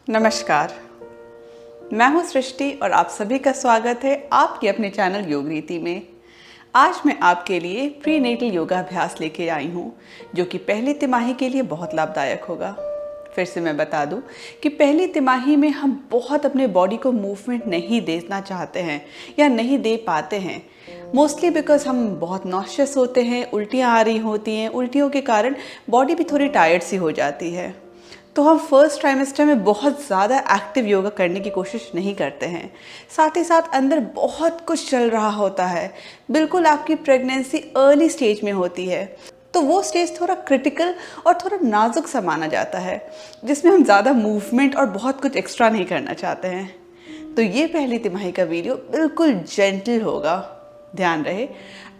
नमस्कार, मैं हूं सृष्टि और आप सभी का स्वागत है आपके अपने चैनल योग रीति में। आज मैं आपके लिए प्रीनेटल योगाभ्यास लेके आई हूं जो कि पहली तिमाही के लिए बहुत लाभदायक होगा। फिर से मैं बता दूं कि पहली तिमाही में हम बहुत अपने बॉडी को मूवमेंट नहीं देना चाहते हैं या नहीं दे पाते हैं, मोस्टली बिकॉज हम बहुत नॉशियस होते हैं, उल्टियाँ आ रही होती हैं, उल्टियों के कारण बॉडी भी थोड़ी टायर्ड सी हो जाती है। तो हम फर्स्ट ट्राइमेस्टर में बहुत ज़्यादा एक्टिव योगा करने की कोशिश नहीं करते हैं। साथ ही साथ अंदर बहुत कुछ चल रहा होता है, बिल्कुल आपकी प्रेगनेंसी अर्ली स्टेज में होती है। तो वो स्टेज थोड़ा क्रिटिकल और थोड़ा नाजुक सा माना जाता है, जिसमें हम ज़्यादा मूवमेंट और बहुत कुछ एक्स्ट्रा नहीं करना चाहते हैं। तो ये पहली तिमाही का वीडियो बिल्कुल जेंटल होगा। ध्यान रहे,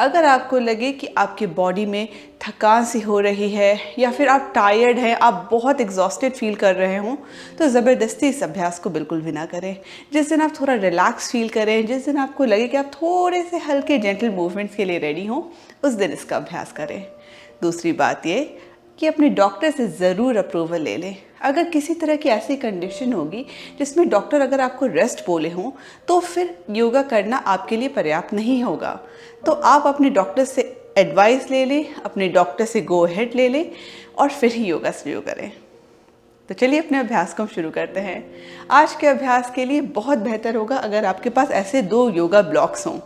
अगर आपको लगे कि आपके बॉडी में थकान सी हो रही है या फिर आप टायर्ड हैं, आप बहुत एग्जॉस्टेड फील कर रहे हों, तो ज़बरदस्ती इस अभ्यास को बिल्कुल भी ना करें। जिस दिन आप थोड़ा रिलैक्स फील करें, जिस दिन आपको लगे कि आप थोड़े से हल्के जेंटल मूवमेंट्स के लिए रेडी हों, उस दिन इसका अभ्यास करें। दूसरी बात ये कि अपने डॉक्टर से ज़रूर अप्रूवल ले लें। अगर किसी तरह की ऐसी कंडीशन होगी जिसमें डॉक्टर अगर आपको रेस्ट बोले हों, तो फिर योगा करना आपके लिए पर्याप्त नहीं होगा। तो आप अपने डॉक्टर से एडवाइस ले लें, अपने डॉक्टर से गो अहेड ले लें और फिर ही योगा शुरू करें। तो चलिए अपने अभ्यास को हम शुरू करते हैं। आज के अभ्यास के लिए बहुत बेहतर होगा अगर आपके पास ऐसे 2 योगा ब्लॉक्स हों।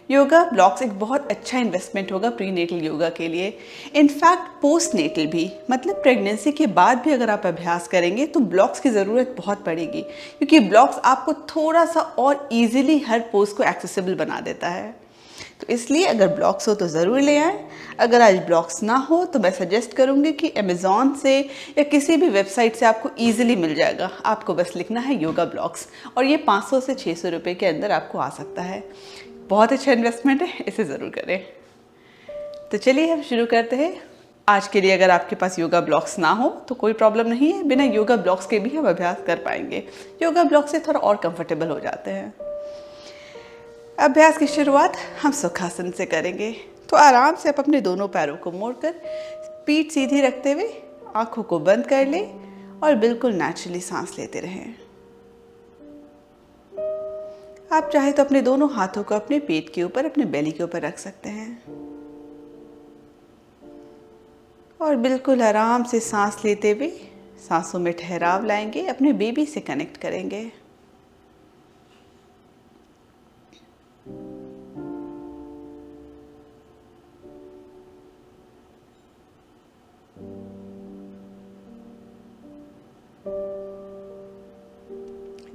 योगा ब्लॉक्स एक बहुत अच्छा इन्वेस्टमेंट होगा प्रीनेटल योगा के लिए। इनफैक्ट पोस्ट नेटल भी, मतलब प्रेगनेंसी के बाद भी अगर आप अभ्यास करेंगे तो ब्लॉक्स की ज़रूरत बहुत पड़ेगी, क्योंकि ब्लॉक्स आपको थोड़ा सा और इजीली हर पोज को एक्सेसिबल बना देता है। तो इसलिए अगर ब्लॉक्स हो तो ज़रूर ले आएँ। अगर आज ब्लॉक्स ना हो तो मैं सजेस्ट करूँगी कि अमेज़ॉन से या किसी भी वेबसाइट से आपको ईजिली मिल जाएगा। आपको बस लिखना है योगा ब्लॉक्स और ये 500 से 600 रुपये के अंदर आपको आ सकता है। बहुत अच्छा इन्वेस्टमेंट है, इसे ज़रूर करें। तो चलिए हम शुरू करते हैं। आज के लिए अगर आपके पास योगा ब्लॉक्स ना हो तो कोई प्रॉब्लम नहीं है, बिना योगा ब्लॉक्स के भी हम अभ्यास कर पाएंगे। योगा ब्लॉक से थोड़ा और कंफर्टेबल हो जाते हैं। अभ्यास की शुरुआत हम सुखासन से करेंगे। तो आराम से आप अपने दोनों पैरों को मोड़कर पीठ सीधी रखते हुए आंखों को बंद कर लें और बिल्कुल नेचुरली सांस लेते रहें। आप चाहे तो अपने दोनों हाथों को अपने पेट के ऊपर, अपने बेली के ऊपर रख सकते हैं और बिल्कुल आराम से सांस लेते हुए सांसों में ठहराव लाएंगे, अपने बेबी से कनेक्ट करेंगे।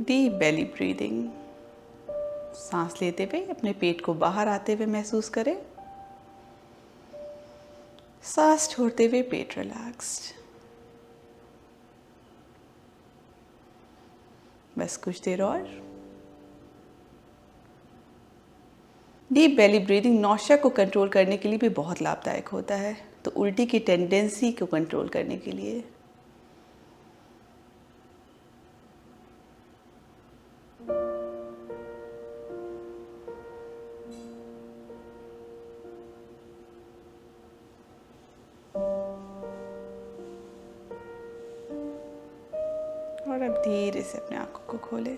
Deep belly breathing. सांस लेते हुए अपने पेट को बाहर आते हुए महसूस करें। सांस छोड़ते हुए पेट रिलैक्स्ड। बस कुछ देर और। डीप बेली ब्रीदिंग नौशिया को कंट्रोल करने के लिए भी बहुत लाभदायक होता है, तो उल्टी की टेंडेंसी को कंट्रोल करने के लिए। और अब धीरे से अपने आंखों को खोलें।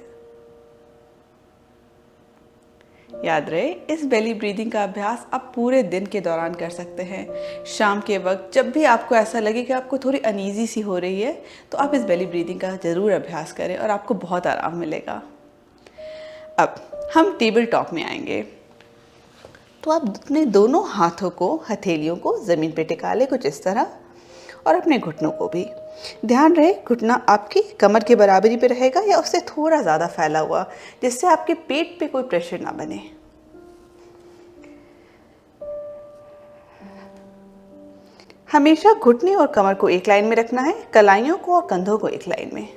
याद रहे, इस बेली ब्रीदिंग का अभ्यास आप पूरे दिन के दौरान कर सकते हैं। शाम के वक्त जब भी आपको ऐसा लगे कि आपको थोड़ी अनईजी सी हो रही है, तो आप इस बेली ब्रीदिंग का ज़रूर अभ्यास करें और आपको बहुत आराम मिलेगा। अब हम टेबल टॉप में आएंगे। तो आप अपने दोनों हाथों को, हथेलियों को ज़मीन पे टिका लें कुछ इस तरह, और अपने घुटनों को भी। ध्यान रहे घुटना आपकी कमर के बराबरी पे रहेगा या उससे थोड़ा ज़्यादा फैला हुआ, जिससे आपके पेट पे कोई प्रेशर ना बने। हमेशा घुटने और कमर को एक लाइन में रखना है, कलाइयों को और कंधों को एक लाइन में।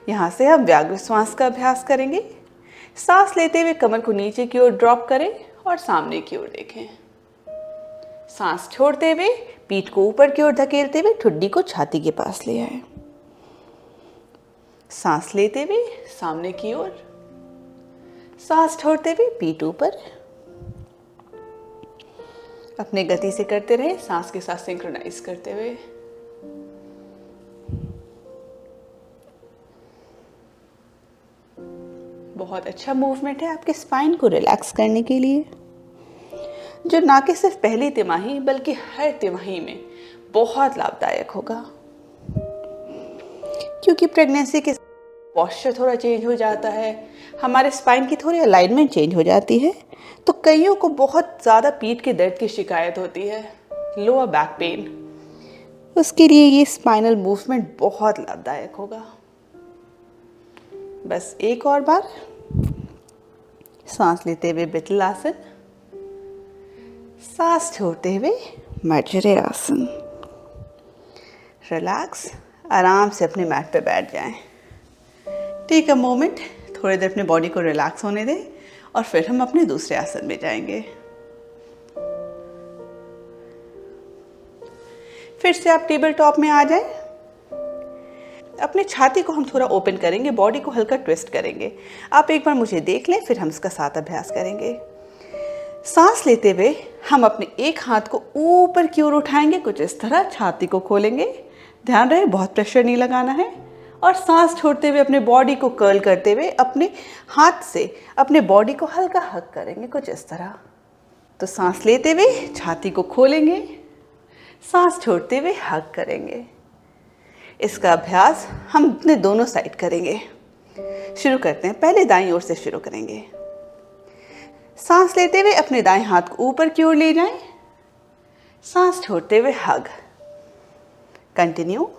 यहाँ से हम व्याघ्र श्वास का अभ्यास करेंगे। सांस लेते हुए कमर को नीचे की ओर ड्रॉप करें और सामने की ओर देखें। सांस छोड़ते हुए पीठ को ऊपर की ओर धकेलते हुए ठुड्डी को छाती के पास ले आए। सांस लेते हुए सामने की ओर, सांस छोड़ते हुए पीठ ऊपर। अपने गति से करते रहे, सांस के साथ सिंक्रोनाइज करते हुए। बहुत अच्छा मूवमेंट है आपके स्पाइन को रिलैक्स करने के लिए, जो ना कि सिर्फ पहली तिमाही बल्कि हर तिमाही में बहुत लाभदायक होगा। क्योंकि प्रेगनेंसी के पोस्चर थोड़ा चेंज हो जाता है, हमारे स्पाइन की थोड़ी अलाइनमेंट चेंज हो जाती है, तो कईयों को बहुत ज़्यादा पीठ के दर्द की शिकायत होती है, लोअर बैक पेन। उसके लिए ये स्पाइनल मूवमेंट बहुत लाभदायक होगा। बस एक और बार सांस लेते हुए बिटल आसन, सांस छोड़ते हुए मर्जरे आसन। रिलैक्स, आराम से अपने मैट पे बैठ जाएं। टेक अ मोमेंट, थोड़ी देर अपने बॉडी को रिलैक्स होने दें और फिर हम अपने दूसरे आसन में जाएंगे। फिर से आप टेबल टॉप में आ जाएं। अपने छाती को हम थोड़ा ओपन करेंगे, बॉडी को हल्का ट्विस्ट करेंगे। आप एक बार मुझे देख लें, फिर हम इसका साथ अभ्यास करेंगे। सांस लेते हुए हम अपने एक हाथ को ऊपर की ओर उठाएंगे, कुछ इस तरह, छाती को खोलेंगे। ध्यान रहे बहुत प्रेशर नहीं लगाना है। और सांस छोड़ते हुए अपने बॉडी को कर्ल करते हुए अपने हाथ से अपने बॉडी को हल्का हक करेंगे, कुछ इस तरह। तो सांस लेते हुए छाती को खोलेंगे, सांस छोड़ते हुए हक करेंगे। इसका अभ्यास हम अपने दोनों साइड करेंगे। शुरू करते हैं, पहले दाईं ओर से शुरू करेंगे। सांस लेते हुए अपने दाएं हाथ को ऊपर की ओर ले जाएं, सांस छोड़ते हुए हग। कंटिन्यू।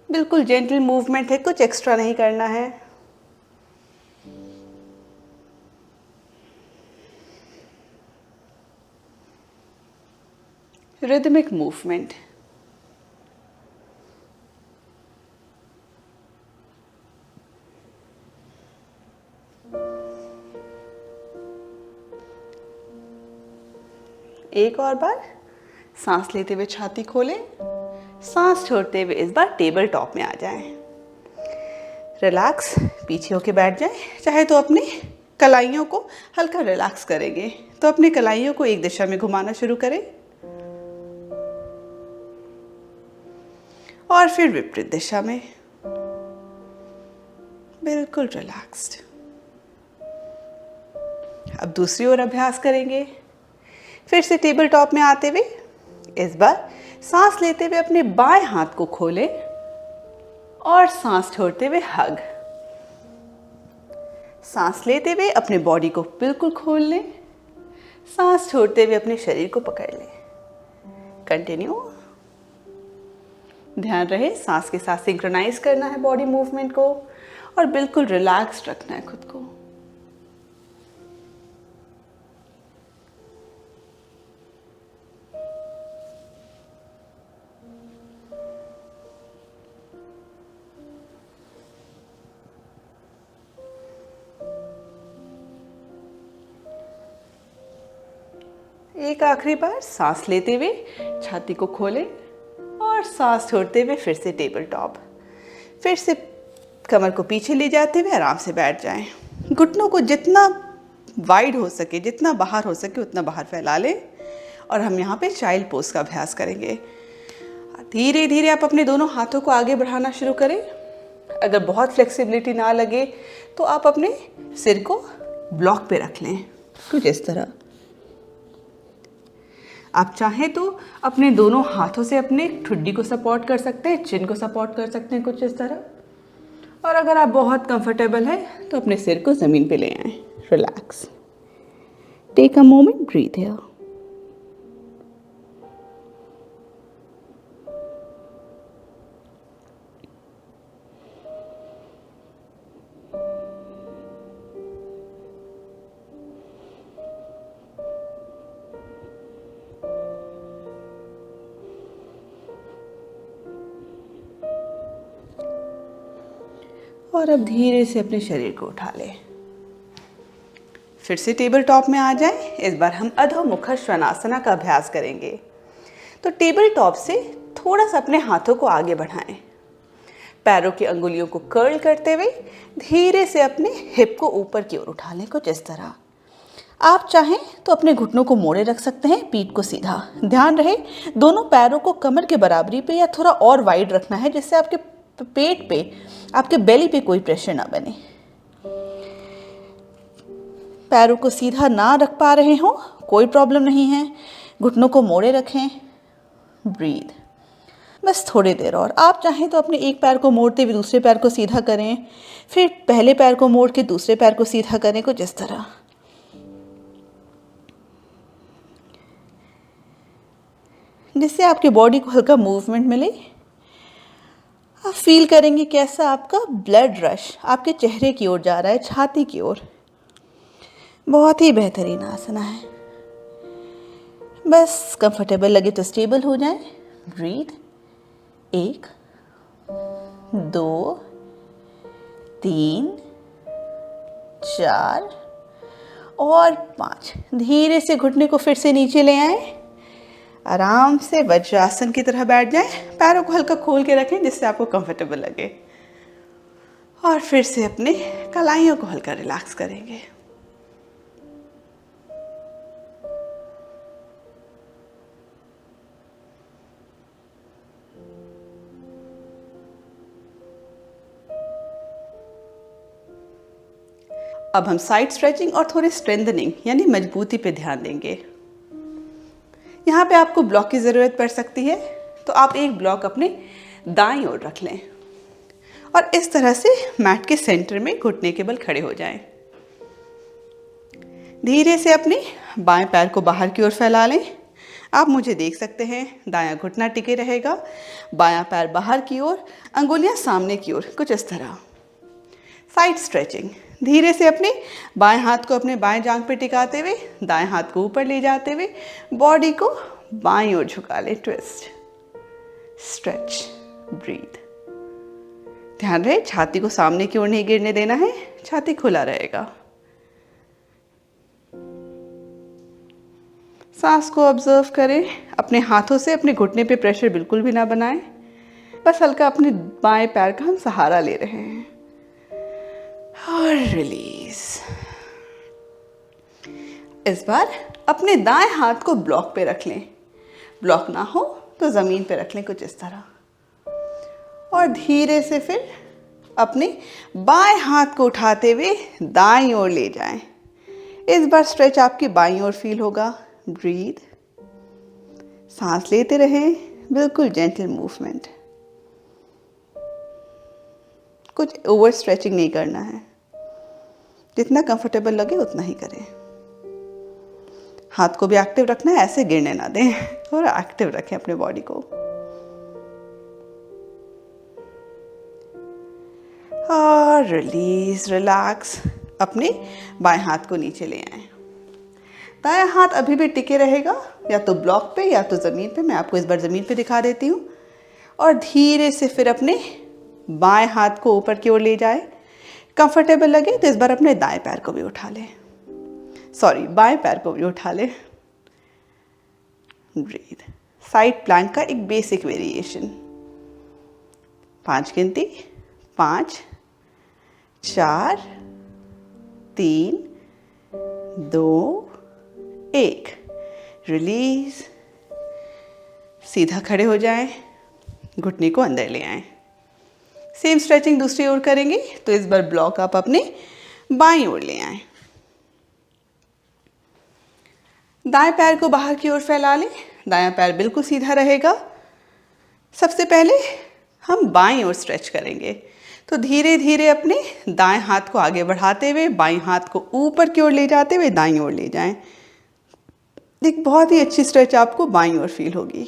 बिल्कुल जेंटल मूवमेंट है, कुछ एक्स्ट्रा नहीं करना है। Rhythmic movement. एक और बार, सांस लेते हुए छाती खोलें, सांस छोड़ते हुए इस बार टेबल टॉप में आ जाएं। रिलैक्स, पीछे होके बैठ जाएं। चाहे तो अपने कलाइयों को हल्का रिलैक्स करेंगे, तो अपने कलाइयों को एक दिशा में घुमाना शुरू करें और फिर विपरीत दिशा में। बिल्कुल रिलैक्स्ड। अब दूसरी ओर अभ्यास करेंगे। फिर से टेबल टॉप में आते हुए इस बार सांस लेते हुए अपने बाएं हाथ को खोलें और सांस छोड़ते हुए हग। सांस लेते हुए अपने बॉडी को बिल्कुल खोल लें, सांस छोड़ते हुए अपने शरीर को पकड़ लें। कंटिन्यू। ध्यान रहे सांस के साथ सिंक्रोनाइज करना है बॉडी मूवमेंट को और बिल्कुल रिलैक्स्ड रखना है खुद को। एक आखिरी बार सांस लेते हुए छाती को खोलें और सांस छोड़ते हुए फिर से टेबल टॉप। फिर से कमर को पीछे ले जाते हुए आराम से बैठ जाएं। घुटनों को जितना वाइड हो सके, जितना बाहर हो सके उतना बाहर फैला लें और हम यहाँ पे चाइल्ड पोज का अभ्यास करेंगे। धीरे धीरे आप अपने दोनों हाथों को आगे बढ़ाना शुरू करें। अगर बहुत फ्लेक्सिबिलिटी ना लगे तो आप अपने सिर को ब्लॉक पे रख लें, कुछ इस तरह। आप चाहें तो अपने दोनों हाथों से अपने ठुड्डी को सपोर्ट कर सकते हैं, चिन को सपोर्ट कर सकते हैं, कुछ इस तरह। और अगर आप बहुत कंफर्टेबल हैं तो अपने सिर को ज़मीन पे ले आएं। Relax, take a moment, breathe here. और अब धीरे से अपने शरीर को उठा लें। फिर से टेबल टॉप में आ जाएं। इस बार हम अधोमुख श्वानासना का अभ्यास करेंगे। तो टेबल टॉप से थोड़ा सा अपने हाथों को आगे बढ़ाएं। पैरों की अंगुलियों को कर्ल करते हुए धीरे से अपने हिप को ऊपर की ओर उठा लें, कुछ इस तरह। आप चाहें तो अपने घुटनों को मोड़े रख सकते हैं, पीठ को सीधा। ध्यान रहे दोनों पैरों को कमर के बराबरी पे या थोड़ा और वाइड रखना है, जिससे आपके तो पेट पे, आपके बेली पे कोई प्रेशर ना बने। पैरों को सीधा ना रख पा रहे हो, कोई प्रॉब्लम नहीं है, घुटनों को मोड़े रखें। ब्रीथ। बस थोड़ी देर और। आप चाहें तो अपने एक पैर को मोड़ते हुए दूसरे पैर को सीधा करें, फिर पहले पैर को मोड़ के दूसरे पैर को सीधा करें, कुछ इस तरह। जिससे आपकी बॉडी को हल्का मूवमेंट मिले। आप फील करेंगे कैसा आपका ब्लड रश आपके चेहरे की ओर जा रहा है, छाती की ओर। बहुत ही बेहतरीन आसना है। बस कंफर्टेबल लगे तो स्टेबल हो जाए। ब्रीथ। 1 2 3 4 और 5। धीरे से घुटने को फिर से नीचे ले आए। आराम से वज्रासन की तरह बैठ जाएं। पैरों को हल्का खोल के रखें जिससे आपको कंफर्टेबल लगे। और फिर से अपने कलाइयों को हल्का रिलैक्स करेंगे। अब हम साइड स्ट्रेचिंग और थोड़ी स्ट्रेंथनिंग यानी मजबूती पे ध्यान देंगे। यहाँ पे आपको ब्लॉक की ज़रूरत पड़ सकती है, तो आप एक ब्लॉक अपने दाईं ओर रख लें और इस तरह से मैट के सेंटर में घुटने के बल खड़े हो जाएं। धीरे से अपने बाएं पैर को बाहर की ओर फैला लें। आप मुझे देख सकते हैं, दायां घुटना टिके रहेगा, बायां पैर बाहर की ओर, अंगुलियां सामने की ओर, कुछ इस तरह। Side stretching. धीरे से अपने बाएं हाथ को अपने बाएं जांघ पे टिकाते हुए दाएं हाथ को ऊपर ले जाते हुए बॉडी को बाईं ओर झुका ले। Twist, stretch, breathe. ध्यान रहे छाती को सामने की ओर नहीं गिरने देना है, छाती खुला रहेगा। सांस को ऑब्जर्व करें। अपने हाथों से अपने घुटने पे प्रेशर बिल्कुल भी ना बनाएं, बस हल्का अपने बाएं पैर का हम सहारा ले रहे हैं। और रिलीज। इस बार अपने दाएं हाथ को ब्लॉक पे रख लें। ब्लॉक ना हो तो जमीन पे रख लें, कुछ इस तरह। और धीरे से फिर अपने बाएं हाथ को उठाते हुए दाईं ओर ले जाएं। इस बार स्ट्रेच आपकी बाईं ओर फील होगा। ब्रीथ। सांस लेते रहें, बिल्कुल जेंटल मूवमेंट। कुछ ओवर स्ट्रेचिंग नहीं करना है, जितना कंफर्टेबल लगे उतना ही करें। हाथ को भी एक्टिव रखना है, ऐसे गिरने ना दें, थोड़ा एक्टिव रखें अपने बॉडी को। और रिलीज, रिलैक्स। अपने बाएं हाथ को नीचे ले आएं। दायां हाथ अभी भी टिके रहेगा, या तो ब्लॉक पे या तो ज़मीन पे। मैं आपको इस बार ज़मीन पे दिखा देती हूँ। और धीरे से फिर अपने बाएं हाथ को ऊपर की ओर ले जाए। कंफर्टेबल लगे तो इस बार अपने दाएं पैर को भी उठा लें, बाएं पैर को भी उठा लें। ब्रीथ। साइड प्लैंक का एक बेसिक वेरिएशन। 5 गिनती, 5 4 3 2 1। रिलीज। सीधा खड़े हो जाएं, घुटने को अंदर ले आएं। सेम स्ट्रेचिंग दूसरी ओर करेंगे, तो इस बार ब्लॉक आप अपने बाईं ओर ले आएं। दाएं पैर को बाहर की ओर फैला लें। दायां पैर बिल्कुल सीधा रहेगा। सबसे पहले हम बाईं ओर स्ट्रेच करेंगे, तो धीरे धीरे अपने दाएं हाथ को आगे बढ़ाते हुए बाईं हाथ को ऊपर की ओर ले जाते हुए दाईं ओर ले जाएं। एक बहुत ही अच्छी स्ट्रेच आपको बाईं ओर फील होगी।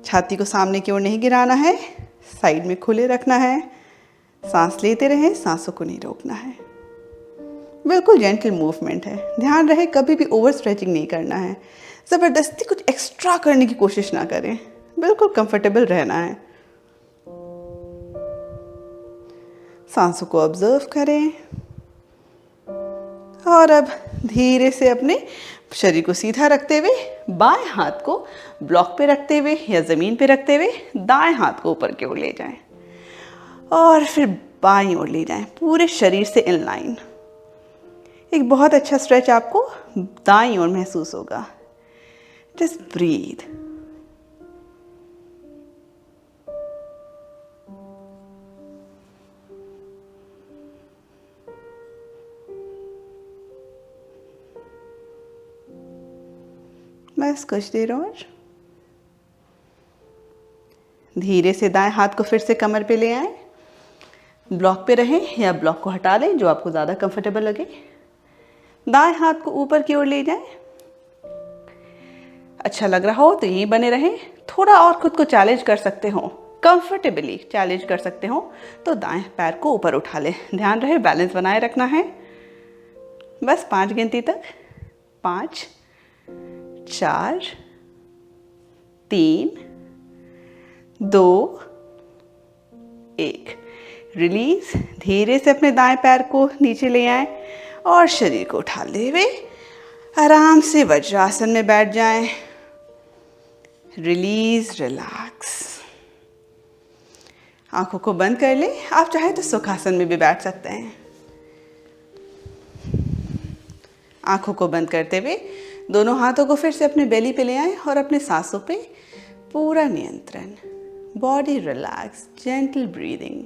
छाती को सामने की ओर नहीं गिराना है, साइड में खुले रखना है। सांस लेते रहें, सांसों को नहीं रोकना है। बिल्कुल जेंटल मूवमेंट है। ध्यान रहे कभी भी ओवर स्ट्रेचिंग नहीं करना है, ज़बरदस्ती कुछ एक्स्ट्रा करने की कोशिश ना करें, बिल्कुल कंफर्टेबल रहना है। सांसों को ऑब्जर्व करें। और अब धीरे से अपने शरीर को सीधा रखते हुए बाएं हाथ को ब्लॉक पे रखते हुए या ज़मीन पे रखते हुए दाएं हाथ को ऊपर की ओर ले जाएं और फिर बाईं ओर ले जाएं, पूरे शरीर से इन लाइन। एक बहुत अच्छा स्ट्रेच आपको दाईं ओर महसूस होगा। Just breathe. बस कुछ देर और। धीरे से दाएं हाथ को फिर से कमर पे ले आएं। ब्लॉक पे रहें या ब्लॉक को हटा दें, जो आपको ज़्यादा कंफर्टेबल लगे। दाएं हाथ को ऊपर की ओर ले जाएं। अच्छा लग रहा हो तो यहीं बने रहें। थोड़ा और खुद को चैलेंज कर सकते हो, कंफर्टेबली चैलेंज कर सकते हो तो दाएं पैर को ऊपर उठा लें। ध्यान रहे बैलेंस बनाए रखना है। बस 5 गिनती तक। 5, 4, 3, 2, 1। रिलीज। धीरे से अपने दाएं पैर को नीचे ले आएं और शरीर को उठाते हुए आराम से वज्रासन में बैठ जाएं। Release, relax. आंखों को बंद कर लें। आप चाहे तो सुखासन में भी बैठ सकते हैं। आंखों को बंद करते हुए दोनों हाथों को फिर से अपने बेली पे ले आएं और अपने सांसों पे पूरा नियंत्रण। Body relax, gentle breathing.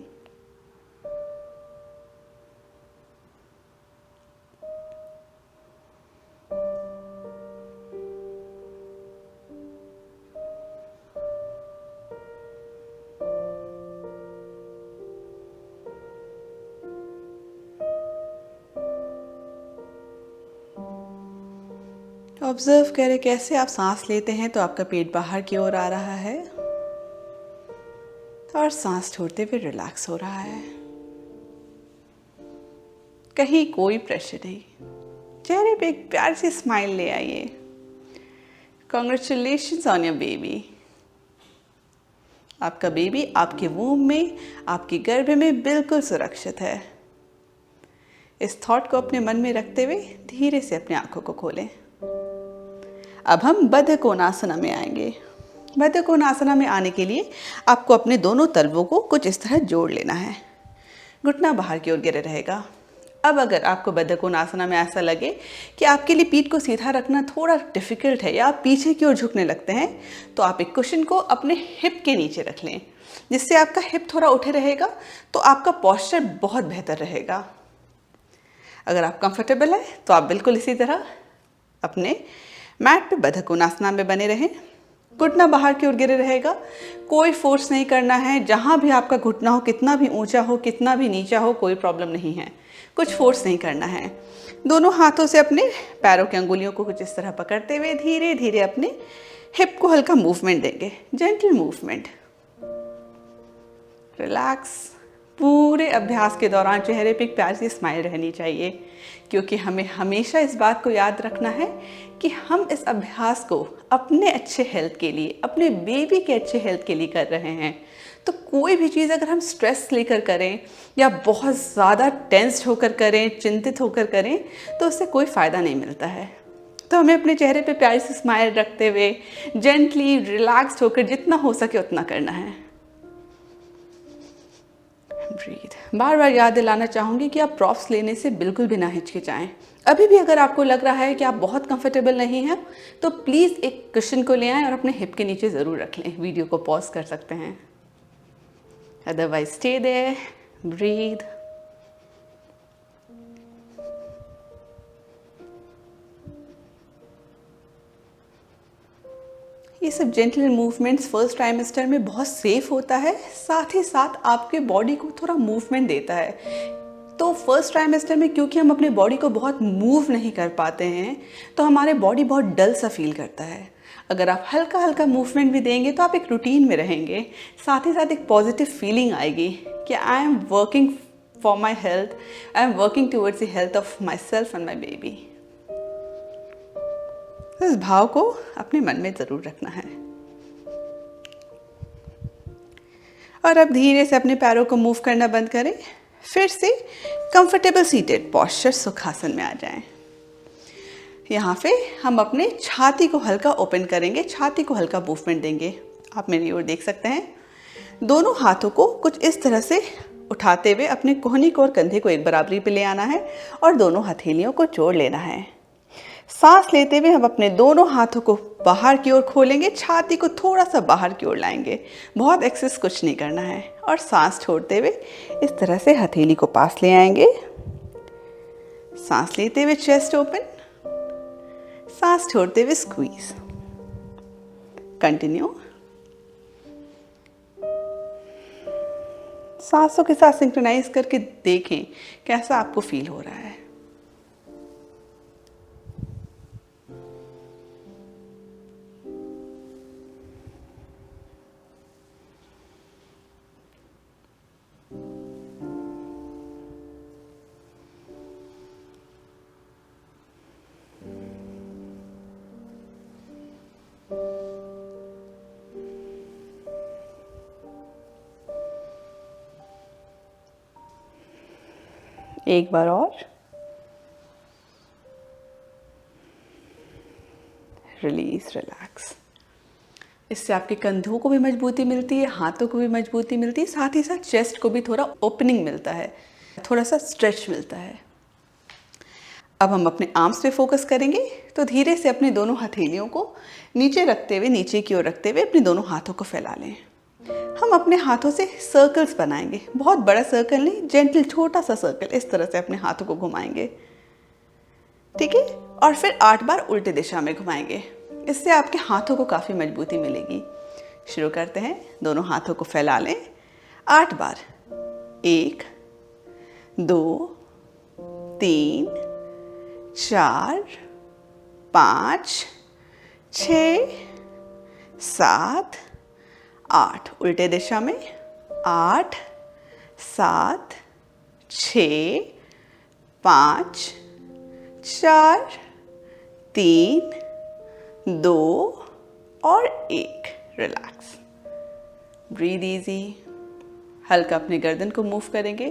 Observe करें कैसे आप सांस लेते हैं तो आपका पेट बाहर की ओर आ रहा है और सांस छोड़ते हुए रिलैक्स हो रहा है। कहीं कोई प्रेशर नहीं। चेहरे पे एक प्यारी सी स्माइल ले आइए। Congratulations on your baby. आपका बेबी आपके वूम में, आपके गर्भ में बिल्कुल सुरक्षित है। इस थॉट को अपने मन में रखते हुए धीरे से अपनी आंखों को खोलें। अब हम बद्ध कोणासना में आएंगे। बद्ध कोणासना में आने के लिए आपको अपने दोनों तलवों को कुछ इस तरह जोड़ लेना है। घुटना बाहर की ओर गिरे रहेगा। अब अगर आपको बद्ध कोणासना में ऐसा लगे कि आपके लिए पीठ को सीधा रखना थोड़ा डिफिकल्ट है या आप पीछे की ओर झुकने लगते हैं तो आप एक कुशन को अपने हिप के नीचे रख लें, जिससे आपका हिप थोड़ा उठे रहेगा तो आपका पोस्चर बहुत बेहतर रहेगा। अगर आप कंफर्टेबल हैं तो आप बिल्कुल इसी तरह अपने मैट पे बद्ध कोणासना में बने रहें। घुटना बाहर की ओर गिरे रहेगा। कोई फोर्स नहीं करना है। जहाँ भी आपका घुटना हो, कितना भी ऊंचा हो, कितना भी नीचा हो, कोई प्रॉब्लम नहीं है। कुछ फोर्स नहीं करना है। दोनों हाथों से अपने पैरों की अंगुलियों को कुछ इस तरह पकड़ते हुए धीरे धीरे अपने हिप को हल्का मूवमेंट देंगे, जेंटल मूवमेंट। रिलैक्स। पूरे अभ्यास के दौरान चेहरे पे एक प्यारी सी स्माइल रहनी चाहिए, क्योंकि हमें हमेशा इस बात को याद रखना है कि हम इस अभ्यास को अपने अच्छे हेल्थ के लिए, अपने बेबी के अच्छे हेल्थ के लिए कर रहे हैं। तो कोई भी चीज़ अगर हम स्ट्रेस लेकर करें या बहुत ज़्यादा टेंस्ड होकर करें, चिंतित होकर करें, तो उससे कोई फ़ायदा नहीं मिलता है। तो हमें अपने चेहरे पे प्यारी सी स्माइल रखते हुए जेंटली रिलैक्स्ड होकर जितना हो सके उतना करना है। ब्रीथ। बार बार याद दिलाना चाहूँगी कि आप प्रॉप्स लेने से बिल्कुल भी ना हिचकिचाएं। अभी भी अगर आपको लग रहा है कि आप बहुत कंफर्टेबल नहीं हैं तो प्लीज़ एक कुशन को ले आएं और अपने हिप के नीचे ज़रूर रख लें। वीडियो को पॉज कर सकते हैं। Otherwise stay there, breathe. ये सब जेंटल मूवमेंट्स फर्स्ट ट्राइमेस्टर में बहुत सेफ होता है, साथ ही साथ आपके बॉडी को थोड़ा मूवमेंट देता है। तो फर्स्ट ट्राइमेस्टर में क्योंकि हम अपने बॉडी को बहुत मूव नहीं कर पाते हैं तो हमारे बॉडी बहुत डल सा फील करता है। अगर आप हल्का हल्का मूवमेंट भी देंगे तो आप एक रूटीन में रहेंगे, साथ ही साथ एक पॉजिटिव फीलिंग आएगी कि I am working for my health, I am working towards the health of my self and my baby. इस भाव को अपने मन में ज़रूर रखना है। और अब धीरे से अपने पैरों को मूव करना बंद करें। फिर से कंफर्टेबल सीटेड पोस्चर सुखासन में आ जाएं। यहाँ पे हम अपने छाती को हल्का ओपन करेंगे, छाती को हल्का मूवमेंट देंगे। आप मेरी ओर देख सकते हैं। दोनों हाथों को कुछ इस तरह से उठाते हुए अपने कोहनी को और कंधे को एक बराबरी पे ले आना है और दोनों हथेलियों को जोड़ लेना है। सांस लेते हुए हम अपने दोनों हाथों को बाहर की ओर खोलेंगे, छाती को थोड़ा सा बाहर की ओर लाएंगे। बहुत एक्सेस कुछ नहीं करना है। और सांस छोड़ते हुए इस तरह से हथेली को पास ले आएंगे। सांस लेते हुए चेस्ट ओपन, सांस छोड़ते हुए स्क्वीज। कंटिन्यू। सांसों के साथ सिंक्रोनाइज करके देखें कैसा आपको फील हो रहा है। एक बार और। Release, relax. इससे आपके कंधों को भी मजबूती मिलती है, हाथों को भी मजबूती मिलती है, साथ ही साथ चेस्ट को भी थोड़ा ओपनिंग मिलता है, थोड़ा सा स्ट्रेच मिलता है। अब हम अपने आर्म्स पे फोकस करेंगे। तो धीरे से अपने दोनों हथेलियों को नीचे रखते हुए, नीचे की ओर रखते हुए अपने दोनों हाथों को फैला लें। हम अपने हाथों से सर्कल्स बनाएंगे, बहुत बड़ा सर्कल नहीं, जेंटल छोटा सा सर्कल, इस तरह से अपने हाथों को घुमाएंगे। ठीक है, और फिर 8 बार उल्टे दिशा में घुमाएंगे। इससे आपके हाथों को काफ़ी मजबूती मिलेगी। शुरू करते हैं। दोनों हाथों को फैला लें 8 बार। 1 2 3 4 5 6 7 8। उल्टे दिशा में 8 7 6 5 4 3 2 और 1। Relax, breathe easy. हल्का अपने गर्दन को मूव करेंगे।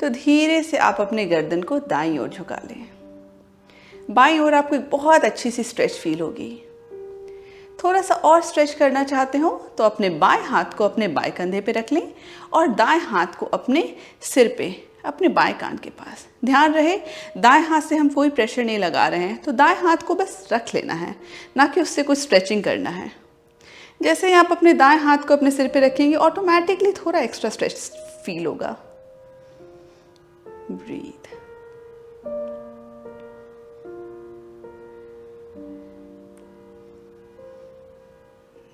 तो धीरे से आप अपने गर्दन को दाईं ओर झुका लें। बाईं ओर आपको एक बहुत अच्छी सी स्ट्रेच फील होगी। थोड़ा सा और स्ट्रेच करना चाहते हो तो अपने बाएं हाथ को अपने बाएं कंधे पे रख लें और दाएं हाथ को अपने सिर पे, अपने बाएं कान के पास। ध्यान रहे दाएं हाथ से हम कोई प्रेशर नहीं लगा रहे हैं, तो दाएं हाथ को बस रख लेना है, ना कि उससे कुछ स्ट्रेचिंग करना है। जैसे ही आप अपने दाएं हाथ को अपने सिर पे रखेंगे, ऑटोमेटिकली थोड़ा एक्स्ट्रा स्ट्रेच फील होगा। ब्रीथ।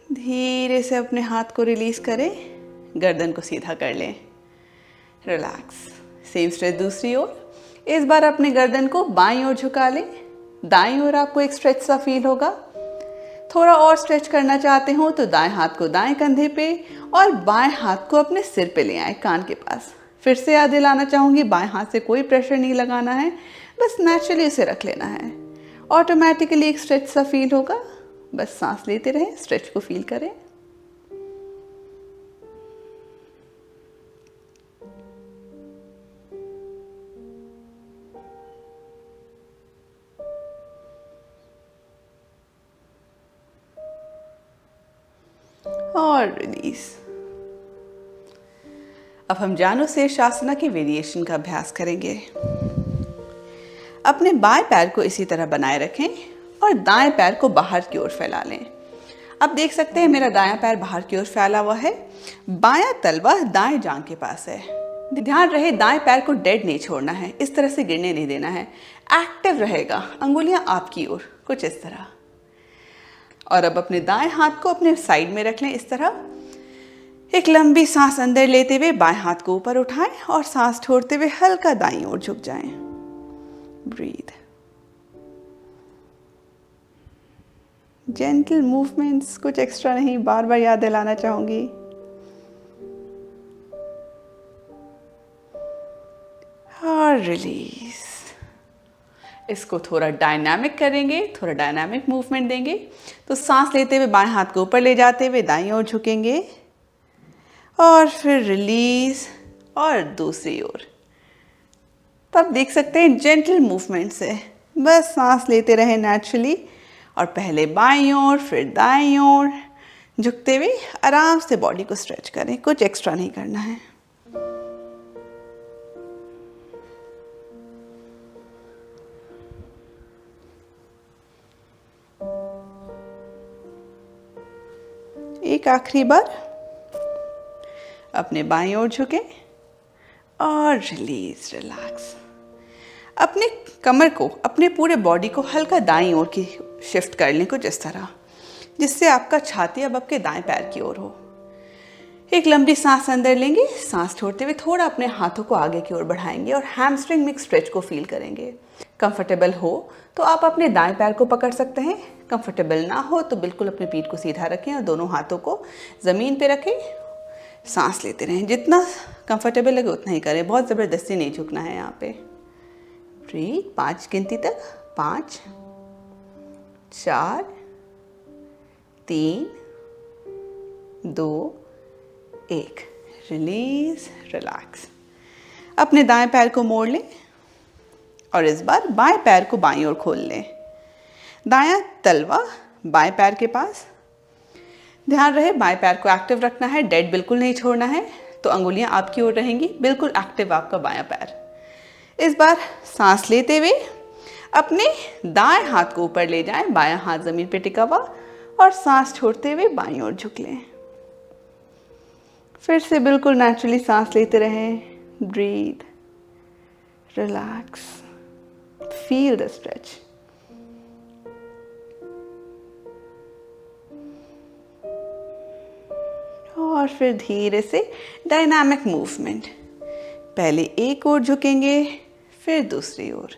धीरे से अपने हाथ को रिलीज करें, गर्दन को सीधा कर लें। रिलैक्स। सेम स्ट्रेच दूसरी ओर। इस बार अपने गर्दन को बाईं ओर झुका लें। दाईं ओर आपको एक स्ट्रेच सा फील होगा। थोड़ा और स्ट्रेच करना चाहते हो तो दाएं हाथ को दाएं कंधे पे और बाएं हाथ को अपने सिर पे ले आए, कान के पास। फिर से याद दिलाना चाहूँगी, बाएं हाथ से कोई प्रेशर नहीं लगाना है, बस नेचुरली उसे रख लेना है। ऑटोमेटिकली एक स्ट्रेच सा फील होगा। बस सांस लेते रहें, स्ट्रेच को फील करें। और रिलीज। अब हम जानु शीर्षासना के वेरिएशन का अभ्यास करेंगे। अपने बाएं पैर को इसी तरह बनाए रखें और दाएं पैर को बाहर की ओर फैला लें। अब देख सकते हैं मेरा दायां पैर बाहर की ओर फैला हुआ है, बायां तलवा दाएं जांघ के पास है। ध्यान रहे दाएं पैर को डेड नहीं छोड़ना है, इस तरह से गिरने नहीं देना है, एक्टिव रहेगा, अंगुलियां आपकी ओर, कुछ इस तरह। और अब अपने दाएं हाथ को अपने साइड में रख लें इस तरह। एक लंबी सांस अंदर लेते हुए बाएं हाथ को ऊपर उठाएं और सांस छोड़ते हुए हल्का दाईं ओर झुक जाएं। ब्रीथ। जेंटल मूवमेंट्स, कुछ एक्स्ट्रा नहीं, बार बार याद दिलाना चाहूंगी। और रिलीज। इसको थोड़ा डायनामिक करेंगे, थोड़ा डायनामिक मूवमेंट देंगे। तो सांस लेते हुए बाएं हाथ को ऊपर ले जाते हुए दाईं ओर झुकेंगे और फिर रिलीज और दूसरी ओर। तब देख सकते हैं जेंटल मूवमेंट से बस सांस लेते रहें नेचुरली और पहले बाईं ओर फिर दाईं ओर झुकते हुए आराम से बॉडी को स्ट्रेच करें, कुछ एक्स्ट्रा नहीं करना है। एक आखिरी बार अपने बाईं ओर झुकें और रिलीज, रिलैक्स। अपने कमर को, अपने पूरे बॉडी को हल्का दाईं ओर की शिफ्ट कर लें, कुछ इस तरह। जिससे आपका छाती अब आपके दाएं पैर की ओर हो। एक लंबी सांस अंदर लेंगे, सांस छोड़ते हुए थोड़ा अपने हाथों को आगे की ओर बढ़ाएंगे और हैमस्ट्रिंग में स्ट्रेच को फील करेंगे। कंफर्टेबल हो तो आप अपने दाएं पैर को पकड़ सकते हैं, कंफर्टेबल ना हो तो बिल्कुल अपनी पीठ को सीधा रखें और दोनों हाथों को ज़मीन पे रखें। सांस लेते रहें, जितना कंफर्टेबल लगे उतना ही करें, बहुत ज़बरदस्ती नहीं झुकना है यहाँ पे। ब्रीथ, 5 गिनती तक, 5, 4, 3, 2, 1। Release, relax. अपने दाएं पैर को मोड़ लें और इस बार बाएं पैर को बाईं ओर खोल लें। दायां तलवा बाएं पैर के पास। ध्यान रहे बाएं पैर को एक्टिव रखना है, डेड बिल्कुल नहीं छोड़ना है, तो अंगुलियां आपकी ओर रहेंगी, बिल्कुल एक्टिव आपका बायां पैर। इस बार सांस लेते हुए अपने दाएं हाथ को ऊपर ले जाएं, बायां हाथ जमीन पे टिका हुआ, और सांस छोड़ते हुए बाईं ओर झुक लें। फिर से बिल्कुल नेचुरली सांस लेते रहें। Breathe, relax, feel the stretch. और फिर धीरे से डायनामिक मूवमेंट, पहले एक ओर झुकेंगे फिर दूसरी ओर।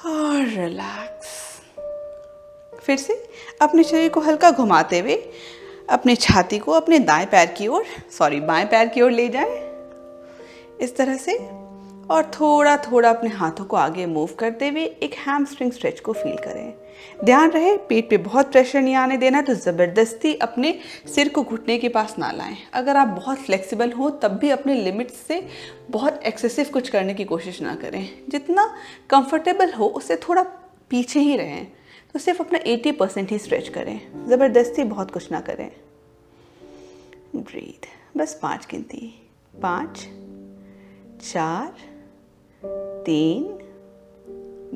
और रिलैक्स। फिर से अपने शरीर को हल्का घुमाते हुए अपने छाती को अपने बाएं पैर की ओर ले जाएं, इस तरह से, और थोड़ा थोड़ा अपने हाथों को आगे मूव करते हुए एक हैमस्ट्रिंग स्ट्रेच को फील करें। ध्यान रहे पेट पे बहुत प्रेशर नहीं आने देना, तो ज़बरदस्ती अपने सिर को घुटने के पास ना लाएं। अगर आप बहुत फ्लेक्सिबल हो तब भी अपने लिमिट से बहुत एक्सेसिव कुछ करने की कोशिश ना करें। जितना कंफर्टेबल हो उससे थोड़ा पीछे ही रहें, तो सिर्फ अपना 80% ही स्ट्रेच करें, ज़बरदस्ती बहुत कुछ ना करें। ब्रीथ, बस 5 गिनती, 5, 4, 3,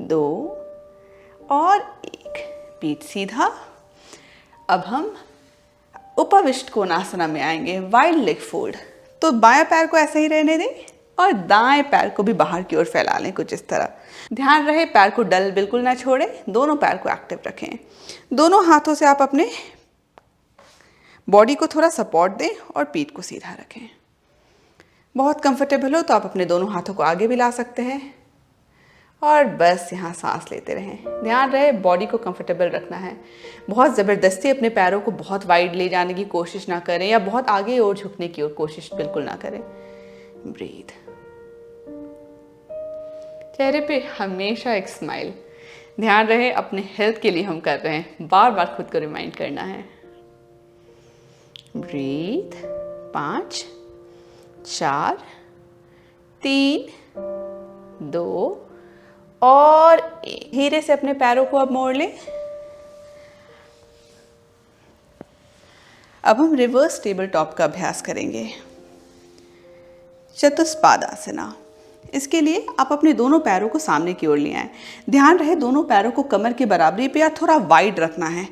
2 और 1। पीठ सीधा। अब हम उपविष्ट कोणासना में आएंगे, वाइड लेग फोल्ड। तो बायां पैर को ऐसे ही रहने दें और दाएं पैर को भी बाहर की ओर फैला लें, कुछ इस तरह। ध्यान रहे पैर को डल बिल्कुल ना छोड़ें, दोनों पैर को एक्टिव रखें। दोनों हाथों से आप अपने बॉडी को थोड़ा सपोर्ट दें और पीठ को सीधा रखें। बहुत कंफर्टेबल हो तो आप अपने दोनों हाथों को आगे भी ला सकते हैं और बस यहाँ सांस लेते रहें। ध्यान रहे बॉडी को कंफर्टेबल रखना है, बहुत ज़बरदस्ती अपने पैरों को बहुत वाइड ले जाने की कोशिश ना करें या बहुत आगे और झुकने की और कोशिश बिल्कुल ना करें। ब्रीथ, चेहरे पे हमेशा एक स्माइल। ध्यान रहे अपने हेल्थ के लिए हम कर रहे हैं, बार बार खुद को रिमाइंड करना है। ब्रीथ, 5, 4, 3, 2 और 1। धीरे से अपने पैरों को अब मोड़ लें। अब हम रिवर्स टेबल टॉप का अभ्यास करेंगे, चतुष्पादासना। इसके लिए आप अपने दोनों पैरों को सामने की ओर ले आएं। ध्यान रहे दोनों पैरों को कमर की बराबरी पे या थोड़ा वाइड रखना है,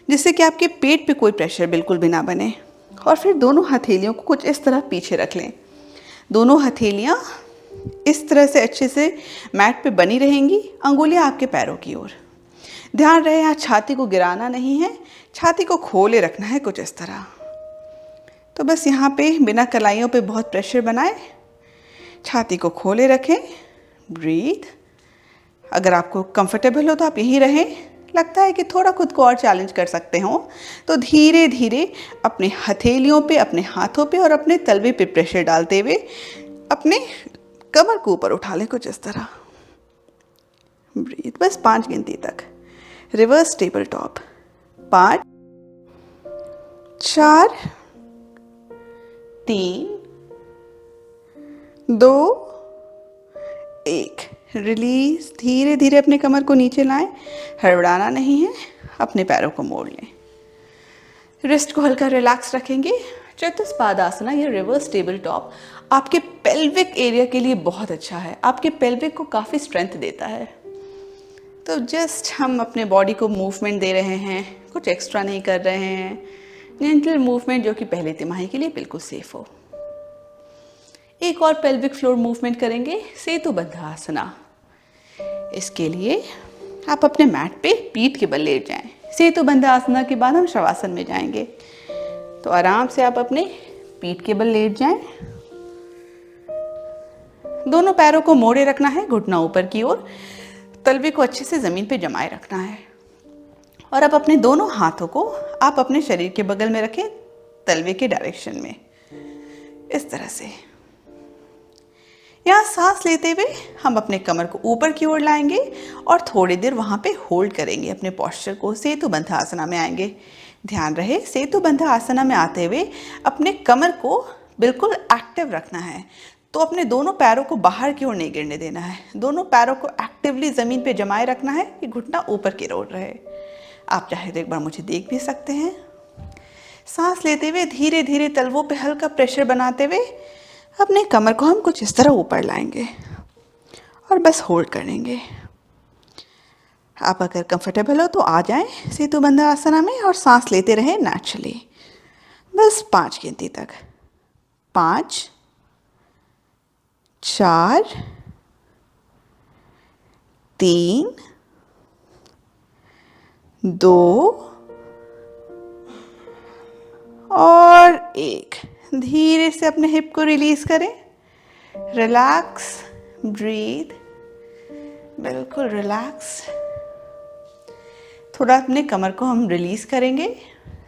जिससे कि आपके पेट पे कोई प्रेशर बिल्कुल भी ना बने। और फिर दोनों हथेलियों को कुछ इस तरह पीछे रख लें। दोनों हथेलियाँ इस तरह से अच्छे से मैट पे बनी रहेंगी, अंगुलियाँ आपके पैरों की ओर। ध्यान रहे यहाँ छाती को गिराना नहीं है, छाती को खोले रखना है, कुछ इस तरह। तो बस यहाँ पे बिना कलाइयों पे बहुत प्रेशर बनाए, छाती को खोले रखें। ब्रीथ। अगर आपको कंफर्टेबल हो तो आप यहीं रहें। लगता है कि थोड़ा खुद को और चैलेंज कर सकते हो तो धीरे धीरे अपने हथेलियों पे, अपने हाथों पे और अपने तलवे पे प्रेशर डालते हुए अपने कमर को ऊपर उठा लें, कुछ इस तरह। ब्रीथ, बस 5 गिनती तक। Reverse table top. 5, 4, 3, 2, 1। रिलीज। धीरे धीरे अपने कमर को नीचे लाएं, हड़बड़ाना नहीं है। अपने पैरों को मोड़ लें, रिस्ट को हल्का रिलैक्स रखेंगे, चतुष्पादासना या रिवर्स टेबल टॉप आपके पेल्विक एरिया के लिए बहुत अच्छा है, आपके पेल्विक को काफ़ी स्ट्रेंथ देता है। तो जस्ट हम अपने बॉडी को मूवमेंट दे रहे हैं, कुछ एक्स्ट्रा नहीं कर रहे हैं, जेंटल मूवमेंट जो कि पहले तिमाही के लिए बिल्कुल सेफ हो। एक और पेल्विक फ्लोर मूवमेंट करेंगे, सेतुबंध आसना। इसके लिए आप अपने मैट पे पीठ के बल लेट जाएं। सेतुबंध आसना के बाद हम शवासन में जाएंगे। तो आराम से आप अपने पीठ के बल लेट जाएं। दोनों पैरों को मोड़े रखना है, घुटना ऊपर की ओर, तलवे को अच्छे से जमीन पे जमाए रखना है। और अब अपने दोनों हाथों को आप अपने शरीर के बगल में रखें, तलवे के डायरेक्शन में, इस तरह से। यहाँ सांस लेते हुए हम अपने कमर को ऊपर की ओर लाएंगे और थोड़ी देर वहाँ पे होल्ड करेंगे अपने पोस्चर को। सेतुबंध आसना में आएंगे। ध्यान रहे, सेतुबंध आसना में आते हुए अपने कमर को बिल्कुल एक्टिव रखना है। तो अपने दोनों पैरों को बाहर की ओर नहीं गिरने देना है, दोनों पैरों को एक्टिवली ज़मीन पे जमाए रखना है कि घुटना ऊपर की ओर रहे। आप चाहे तो एक बार मुझे देख भी सकते हैं। सांस लेते हुए धीरे धीरे तलवों पे हल्का प्रेशर बनाते हुए अपने कमर को हम कुछ इस तरह ऊपर लाएंगे और बस होल्ड करेंगे। आप अगर कंफर्टेबल हो तो आ जाएं सेतुबंध आसना में और सांस लेते रहें नेचुरली, बस 5 गिनती तक। 5, 4, 3, 2 और 1। धीरे से अपने हिप को रिलीज करें। रिलैक्स, ब्रीथ, बिल्कुल रिलैक्स। थोड़ा अपने कमर को हम रिलीज करेंगे।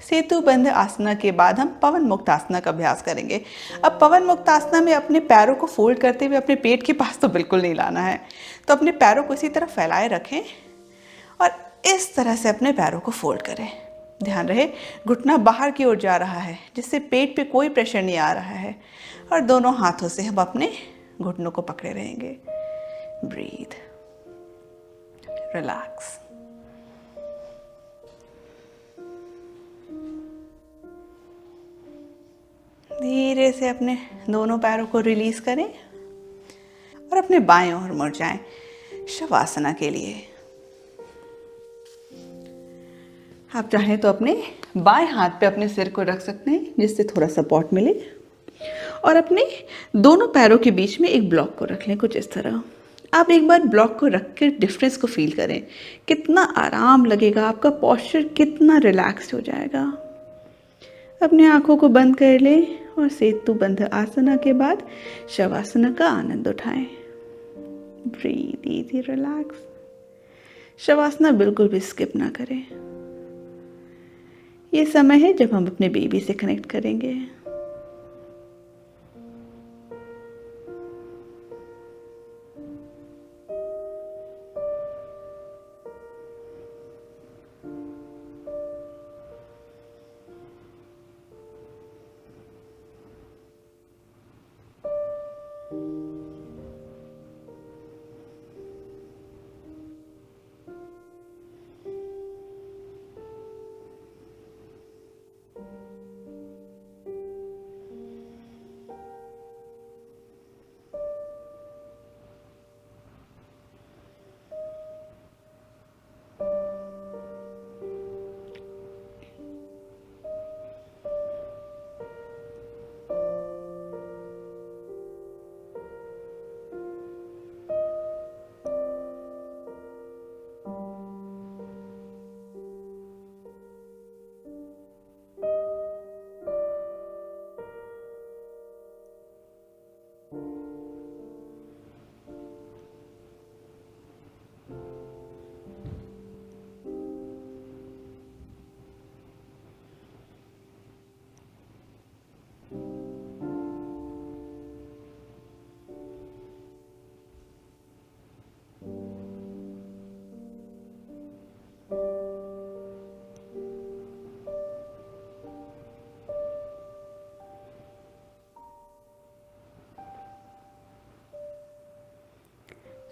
सेतुबंध आसना के बाद हम पवन मुक्त आसना का अभ्यास करेंगे। अब पवन मुक्त आसना में अपने पैरों को फोल्ड करते हुए अपने पेट के पास तो बिल्कुल नहीं लाना है। तो अपने पैरों को इसी तरह फैलाए रखें और इस तरह से अपने पैरों को फोल्ड करें। ध्यान रहे, घुटना बाहर की ओर जा रहा है, जिससे पेट पे कोई प्रेशर नहीं आ रहा है। और दोनों हाथों से हम अपने घुटनों को पकड़े रहेंगे। Breathe, relax. धीरे से अपने दोनों पैरों को रिलीज करें और अपने बाएं ओर मुड़ जाएं शवासना के लिए। आप चाहें तो अपने बाएं हाथ पे अपने सिर को रख सकते हैं, जिससे थोड़ा सपोर्ट मिले, और अपने दोनों पैरों के बीच में एक ब्लॉक को रख लें, कुछ इस तरह। आप एक बार ब्लॉक को रख कर डिफरेंस को फील करें, कितना आराम लगेगा, आपका पोस्चर कितना रिलैक्स्ड हो जाएगा। अपने आंखों को बंद कर लें और सेतुबंध आसना के बाद शवासना का आनंद उठाएं। Breathe easy, relax. शवासना बिल्कुल भी स्किप ना करें। ये समय है जब हम अपने बेबी से कनेक्ट करेंगे।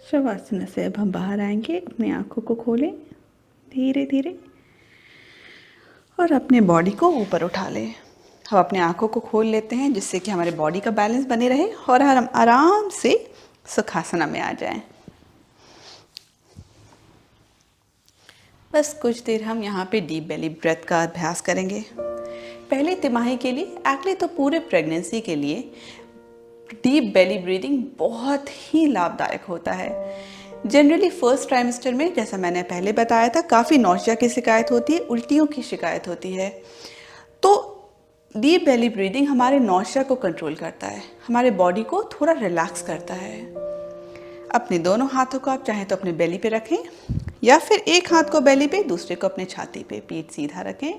शवासना से अब हम बाहर आएंगे। अपनी आंखों को खोलें धीरे धीरे और अपने बॉडी को ऊपर उठा लें। हम अपने आँखों को खोल लेते हैं जिससे कि हमारे बॉडी का बैलेंस बने रहे और हम आराम से सुखासना में आ जाएं। बस कुछ देर हम यहाँ पे डीप बेली ब्रेथ का अभ्यास करेंगे। पहले तिमाही के लिए, एक्चुअली तो पूरे प्रेगनेंसी के लिए डीप बेली ब्रीदिंग बहुत ही लाभदायक होता है। जनरली फर्स्ट ट्राइमेस्टर में, जैसा मैंने पहले बताया था, काफ़ी नौसिया की शिकायत होती है, उल्टियों की शिकायत होती है। तो डीप बेली ब्रीदिंग हमारे नौसिया को कंट्रोल करता है, हमारे बॉडी को थोड़ा रिलैक्स करता है। अपने दोनों हाथों को आप चाहें तो अपने बेली पे रखें या फिर एक हाथ को बेली पे, दूसरे को अपने छाती पे, पीठ सीधा रखें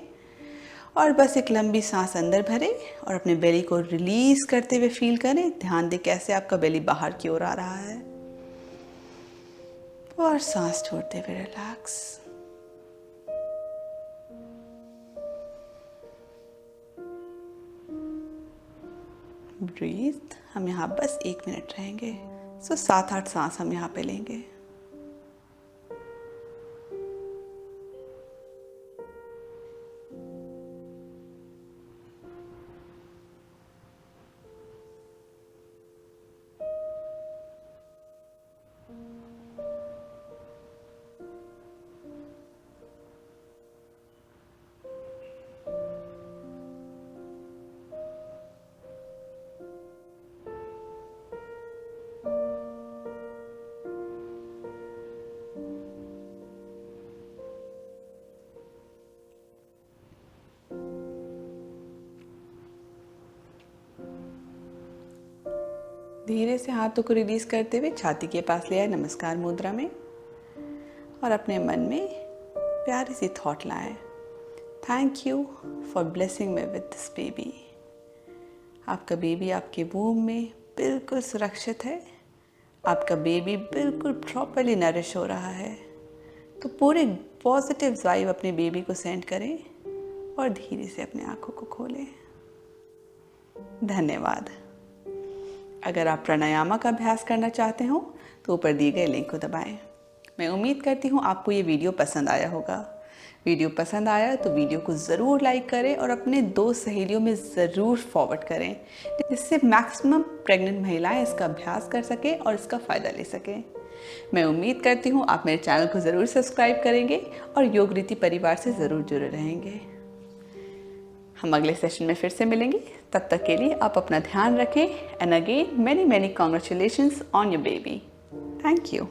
और बस एक लंबी सांस अंदर भरें और अपने बेली को रिलीज करते हुए फील करें। ध्यान दें कैसे आपका बेली बाहर की ओर आ रहा है और सांस छोड़ते हुए रिलैक्स। ब्रीथ। हम यहाँ बस 1 मिनट रहेंगे। 7-8 सांस हम यहाँ पे लेंगे। धीरे से हाथों को रिलीज करते हुए छाती के पास ले आए नमस्कार मुद्रा में और अपने मन में प्यारी सी थॉट लाएं। Thank you for blessing me with this baby. आपका बेबी आपके वूम में बिल्कुल सुरक्षित है। आपका बेबी बिल्कुल प्रॉपरली नरिश हो रहा है। तो पूरे पॉजिटिव वाइब अपने बेबी को सेंड करें और धीरे से अपने आंखों को खोलें। धन्यवाद। अगर आप प्राणायाम का अभ्यास करना चाहते हो तो ऊपर दिए गए लिंक को दबाएं। मैं उम्मीद करती हूँ आपको ये वीडियो पसंद आया होगा। वीडियो पसंद आया तो वीडियो को ज़रूर लाइक करें और अपने 2 सहेलियों में ज़रूर फॉरवर्ड करें, जिससे मैक्सिमम प्रेग्नेंट महिलाएं इसका अभ्यास कर सकें और इसका फ़ायदा ले सकें। मैं उम्मीद करती हूँ आप मेरे चैनल को ज़रूर सब्सक्राइब करेंगे और योग रीति परिवार से ज़रूर जुड़े रहेंगे। हम अगले सेशन में फिर से मिलेंगे। तब तक के लिए आप अपना ध्यान रखें and again many congratulations on your baby. Thank you.